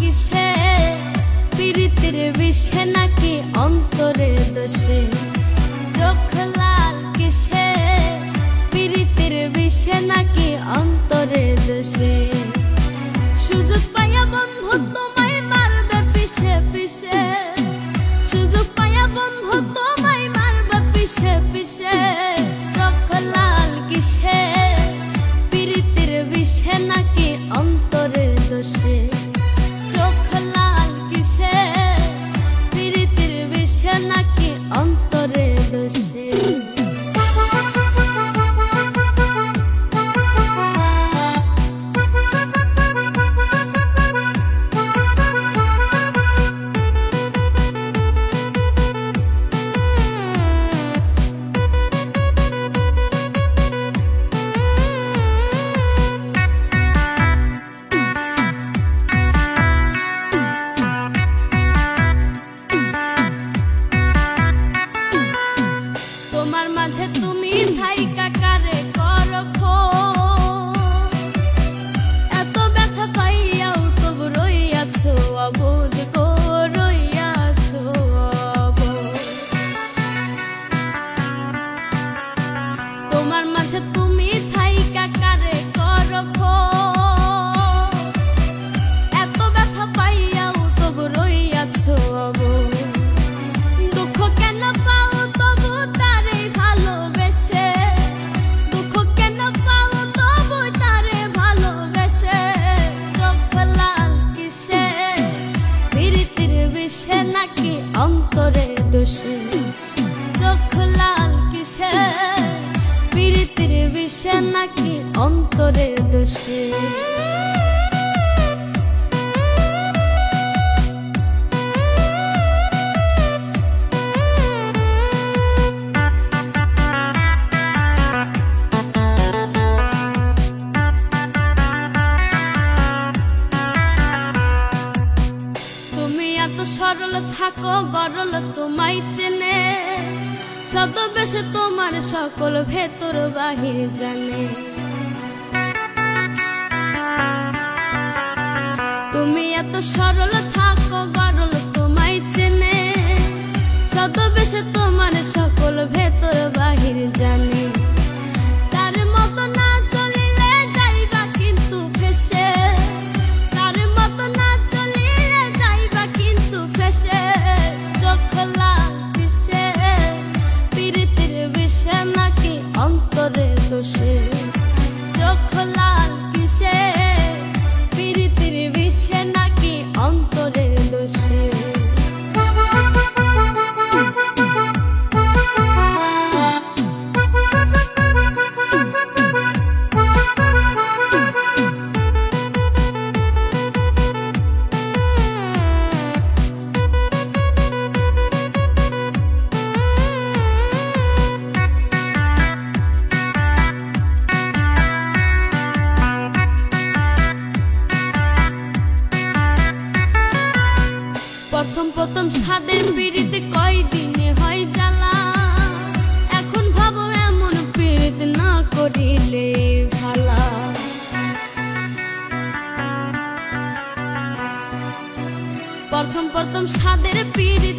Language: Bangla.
কিসে, পীড়িতের বিষে নাকি অন্তরের দোষে। চোখ লাল কিসে, পীড়িতের বিষে নাকি অন্তরের দোষে। সুযোগ পাইয়া বন্ধু তোমায় মারবে পিছে পিছে, সুযোগ পাইয়া বন্ধু তোমায় মারবে পিছে পিছে। চোখ লাল কিসে, পীড়িতের বিষে নাকি অন্তরের দোষে। চোখ লাল কিসে, পীড়িতের বিষে নাকি অন্তরের দোষে। তোমার মাঝে তুমি থাইকা কারে করো খোঁজ, এত ব্যথা পাইয়াও তবু রইয়াছো অবোধ গো, রইয়াছো অবোধ। তোমার মাঝে তুমি থাইকা কারে করো খোঁজ, এত ব্যথা পাইয়াও তবু রইয়াছো অবোধ। দুঃখ কেন পাও তবু তারে ভালোবেসে, দুঃখ কেন পাও তবু তারে ভালোবেসে। চোখ লাল কিসে, পীড়িতের বিষে নাকি অন্তরের দোষে। চোখ লাল কিসে, পীড়িতের বিষে নাকি অন্তরের দোষে। সরল থাকো গরল তোমায় চেনে, ছদ্মবেশে তোমার সকল ভেতর বাহির জানে। তুমি এত সরল থাকো গরল তোমায় চেনে, ছদ্মবেশে তোমার সকল ভেতর বাহির জানে। তার মতো না চলিলে যাইবা কিন্তু ফেসে, তার মতো না চলিলে যাইবা কিন্তু ফেসে। চোখ লাল কিসে, পীড়িতের বিষে নাকি অন্তরের দোষে। চোখ লাল কিসে, পীড়িতের বিষে নাকি অন্তরের দোষে। প্রথম প্রথম স্বাদের পীড়িতে কয়দিনে হয় জ্বালা, এখন ভাবো এমন পীড়িত না করিলে ভালা। প্রথম প্রথম স্বাদের পীড়িত